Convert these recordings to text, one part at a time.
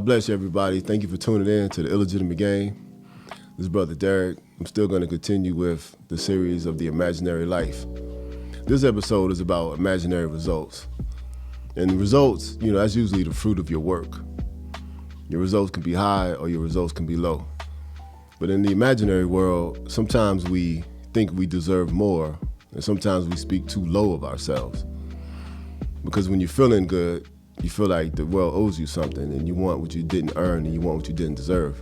God bless you, everybody. Thank you for tuning in to the Illegitimate Game. This is Brother Derek. I'm still going to continue with the series of The Imaginary Life. This episode is about imaginary results. And the results, that's usually the fruit of your work. Your results can be high or your results can be low. But in the imaginary world, sometimes we think we deserve more, and sometimes we speak too low of ourselves. Because when you're feeling good, you feel like the world owes you something, and you want what you didn't earn, and you want what you didn't deserve.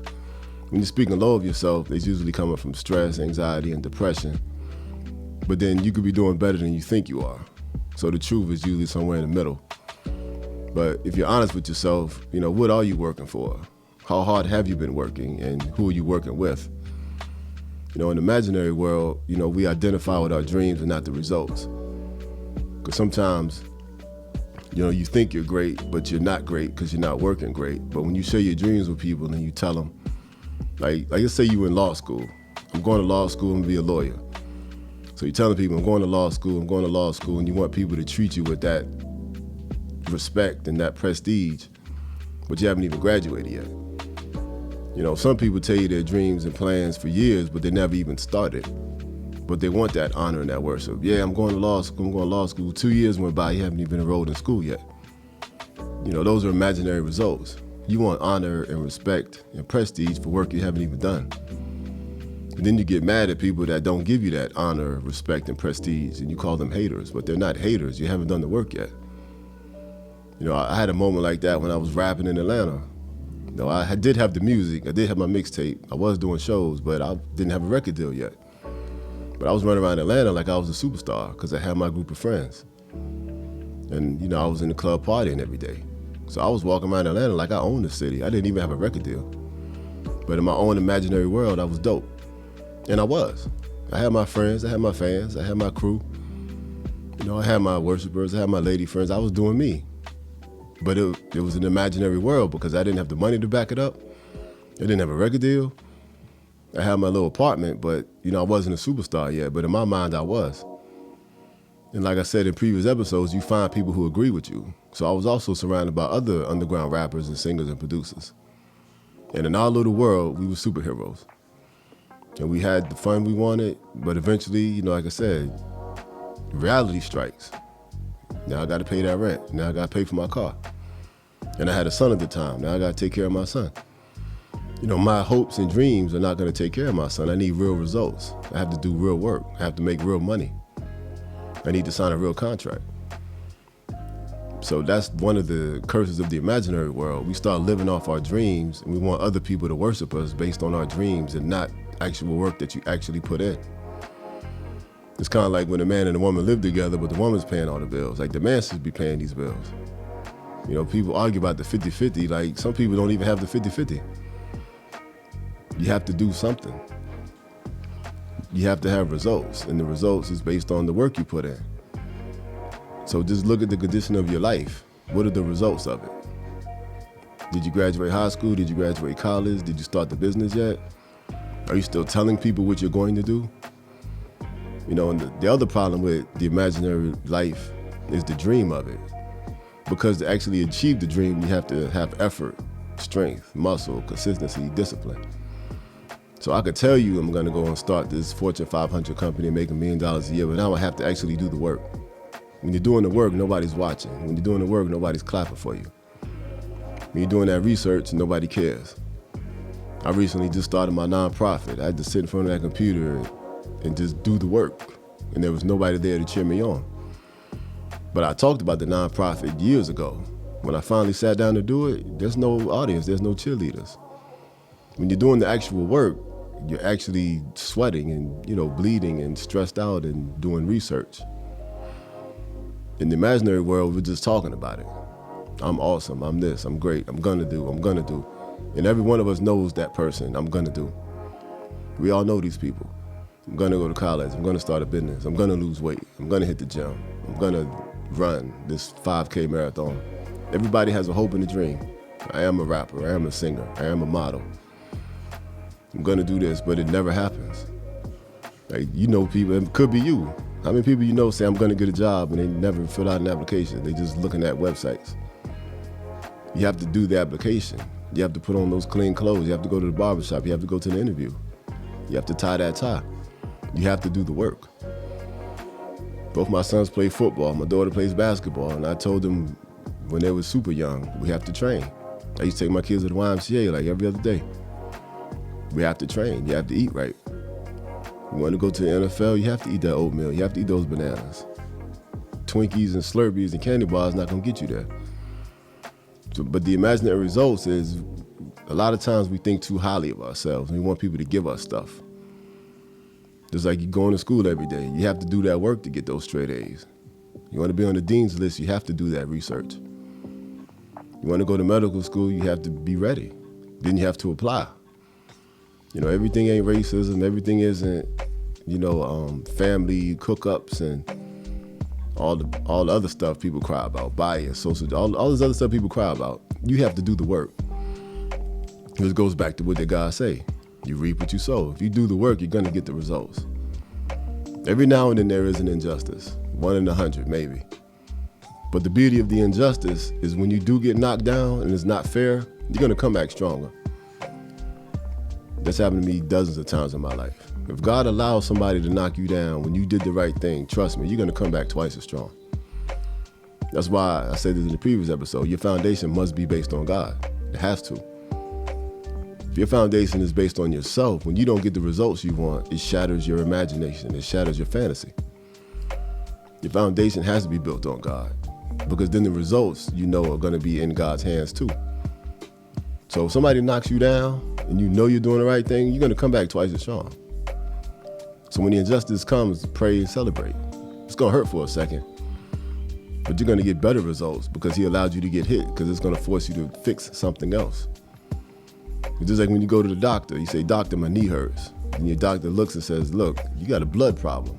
When you're speaking low of yourself, it's usually coming from stress, anxiety, and depression. But then you could be doing better than you think you are. So the truth is usually somewhere in the middle. But if you're honest with yourself, what are you working for? How hard have you been working, and who are you working with? In the imaginary world, we identify with our dreams and not the results. Because sometimes, you think you're great, but you're not great because you're not working great. But when you share your dreams with people and you tell them, like let's say you were in law school. I'm going to law school, I'm going to be a lawyer. So you're telling people, I'm going to law school, and you want people to treat you with that respect and that prestige, but you haven't even graduated yet. Some people tell you their dreams and plans for years, but they never even started. But they want that honor and that worship. Yeah, I'm going to law school. 2 years went by, you haven't even enrolled in school yet. Those are imaginary results. You want honor and respect and prestige for work you haven't even done. And then you get mad at people that don't give you that honor, respect, and prestige, and you call them haters, but they're not haters. You haven't done the work yet. I had a moment like that when I was rapping in Atlanta. I did have the music, I did have my mixtape, I was doing shows, but I didn't have a record deal yet. But I was running around Atlanta like I was a superstar because I had my group of friends. And, I was in the club partying every day. So I was walking around Atlanta like I owned the city. I didn't even have a record deal. But in my own imaginary world, I was dope. And I was. I had my friends, I had my fans, I had my crew. I had my worshipers, I had my lady friends. I was doing me. But it was an imaginary world because I didn't have the money to back it up. I didn't have a record deal. I had my little apartment, but, I wasn't a superstar yet. But in my mind, I was. And like I said in previous episodes, you find people who agree with you. So I was also surrounded by other underground rappers and singers and producers. And in our little world, we were superheroes. And we had the fun we wanted, but eventually, like I said, reality strikes. Now I got to pay that rent. Now I got to pay for my car. And I had a son at the time. Now I got to take care of my son. My hopes and dreams are not going to take care of my son. I need real results. I have to do real work. I have to make real money. I need to sign a real contract. So that's one of the curses of the imaginary world. We start living off our dreams, and we want other people to worship us based on our dreams and not actual work that you actually put in. It's kind of like when a man and a woman live together, but the woman's paying all the bills. Like, the man should be paying these bills. People argue about the 50-50. Like, some people don't even have the 50-50. You have to do something. You have to have results, and the results is based on the work you put in. So just look at the condition of your life. What are the results of it? Did you graduate high school? Did you graduate college? Did you start the business yet? Are you still telling people what you're going to do? And the other problem with the imaginary life is the dream of it. Because to actually achieve the dream, you have to have effort, strength, muscle, consistency, discipline. So I could tell you I'm going to go and start this Fortune 500 company and make $1 million a year, but now I have to actually do the work. When you're doing the work, nobody's watching. When you're doing the work, nobody's clapping for you. When you're doing that research, nobody cares. I recently just started my nonprofit. I had to sit in front of that computer and just do the work, and there was nobody there to cheer me on. But I talked about the nonprofit years ago. When I finally sat down to do it, there's no audience, there's no cheerleaders. When you're doing the actual work, you're actually sweating and, bleeding and stressed out and doing research. In the imaginary world, we're just talking about it. I'm awesome, I'm this, I'm great, I'm gonna do. And every one of us knows that person, I'm gonna do. We all know these people. I'm gonna go to college, I'm gonna start a business, I'm gonna lose weight, I'm gonna hit the gym, I'm gonna run this 5K marathon. Everybody has a hope and a dream. I am a rapper, I am a singer, I am a model. I'm gonna do this, but it never happens. Like, people, it could be you. How many people say I'm gonna get a job and they never fill out an application? They just looking at websites. You have to do the application. You have to put on those clean clothes. You have to go to the barbershop. You have to go to the interview. You have to tie that tie. You have to do the work. Both my sons play football. My daughter plays basketball. And I told them when they were super young, we have to train. I used to take my kids to the YMCA like every other day. We have to train. You have to eat right. You want to go to the NFL, you have to eat that oatmeal. You have to eat those bananas. Twinkies and Slurpees and candy bars not going to get you there. So, but the imaginary results is a lot of times we think too highly of ourselves. We want people to give us stuff. Just like you going to school every day. You have to do that work to get those straight A's. You want to be on the dean's list, you have to do that research. You want to go to medical school, you have to be ready. Then you have to apply. Everything ain't racism. Everything isn't, family cook-ups and all the other stuff people cry about, bias, social, all this other stuff people cry about. You have to do the work. This goes back to what did God say? You reap what you sow. If you do the work, you're going to get the results. Every now and then there is an injustice. 1 in 100, maybe. But the beauty of the injustice is when you do get knocked down and it's not fair, you're going to come back stronger. That's happened to me dozens of times in my life. If God allows somebody to knock you down when you did the right thing, trust me, you're going to come back twice as strong. That's why I said this in the previous episode. Your foundation must be based on God. It has to. If your foundation is based on yourself, when you don't get the results you want, it shatters your imagination. It shatters your fantasy. Your foundation has to be built on God, because then the results are going to be in God's hands too. So if somebody knocks you down and you're doing the right thing, you're going to come back twice as strong. So when the injustice comes, pray and celebrate. It's going to hurt for a second, but you're going to get better results because he allowed you to get hit, because it's going to force you to fix something else. It's just like when you go to the doctor, you say, "Doctor, my knee hurts." And your doctor looks and says, "Look, you got a blood problem."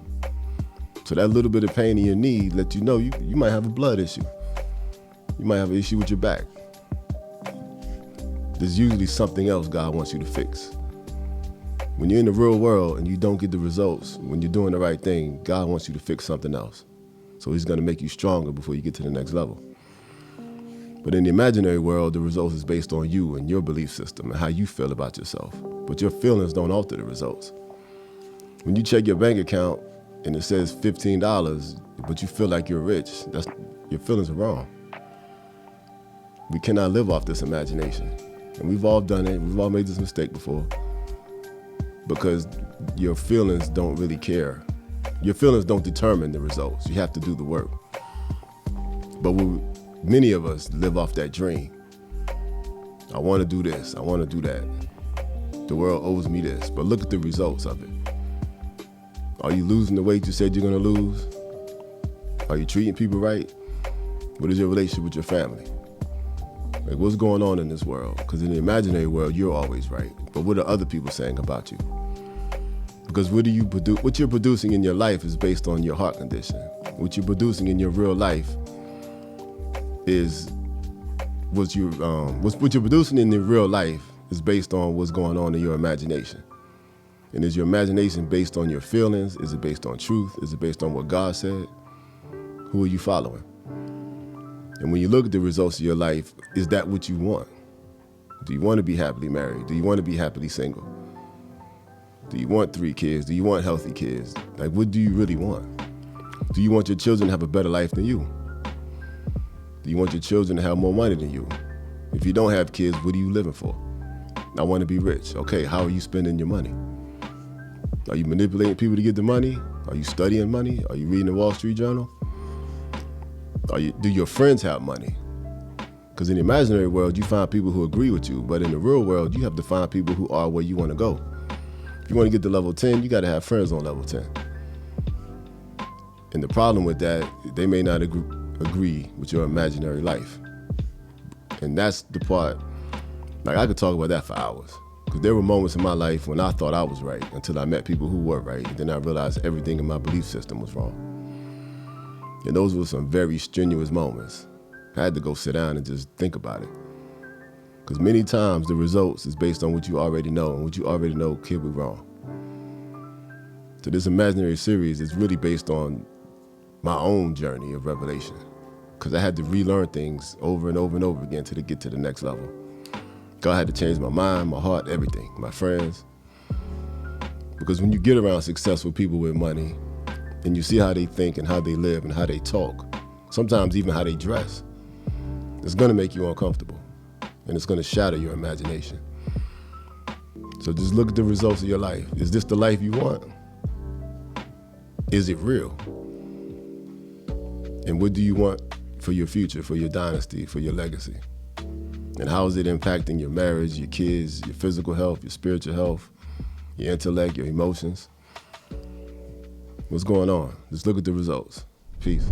So that little bit of pain in your knee lets you know you might have a blood issue. You might have an issue with your back. There's usually something else God wants you to fix. When you're in the real world and you don't get the results, when you're doing the right thing, God wants you to fix something else. So he's going to make you stronger before you get to the next level. But in the imaginary world, the results is based on you and your belief system and how you feel about yourself. But your feelings don't alter the results. When you check your bank account and it says $15, but you feel like you're rich, your feelings are wrong. We cannot live off this imagination. And we've all done it. We've all made this mistake before. Because your feelings don't really care. Your feelings don't determine the results. You have to do the work. But many of us live off that dream. I want to do this. I want to do that. The world owes me this. But look at the results of it. Are you losing the weight you said you're going to lose? Are you treating people right? What is your relationship with your family? Like, what's going on in this world? Because in the imaginary world, you're always right. But what are other people saying about you? Because what you're producing in your life is based on your heart condition. What you're producing in your real life is what you're producing in your real life is based on what's going on in your imagination. And is your imagination based on your feelings? Is it based on truth? Is it based on what God said? Who are you following? And when you look at the results of your life, is that what you want? Do you want to be happily married? Do you want to be happily single? Do you want 3 kids? Do you want healthy kids? Like, what do you really want? Do you want your children to have a better life than you? Do you want your children to have more money than you? If you don't have kids, what are you living for? I want to be rich. Okay, how are you spending your money? Are you manipulating people to get the money? Are you studying money? Are you reading the Wall Street Journal? Do your friends have money? Because in the imaginary world, you find people who agree with you, but in the real world, you have to find people who are where you want to go. If you want to get to level 10, you got to have friends on level 10. And the problem with that, they may not agree with your imaginary life. And that's the part, like, I could talk about that for hours. Because there were moments in my life when I thought I was right until I met people who were right. And then I realized everything in my belief system was wrong. And those were some very strenuous moments. I had to go sit down and just think about it. Because many times the results is based on what you already know, and what you already know could be wrong. So this imaginary series is really based on my own journey of revelation. Because I had to relearn things over and over and over again to get to the next level. God had to change my mind, my heart, everything, my friends. Because when you get around successful people with money and you see how they think and how they live and how they talk, sometimes even how they dress, it's gonna make you uncomfortable and it's gonna shatter your imagination. So just look at the results of your life. Is this the life you want? Is it real? And what do you want for your future, for your dynasty, for your legacy? And how is it impacting your marriage, your kids, your physical health, your spiritual health, your intellect, your emotions? What's going on? Just look at the results. Peace.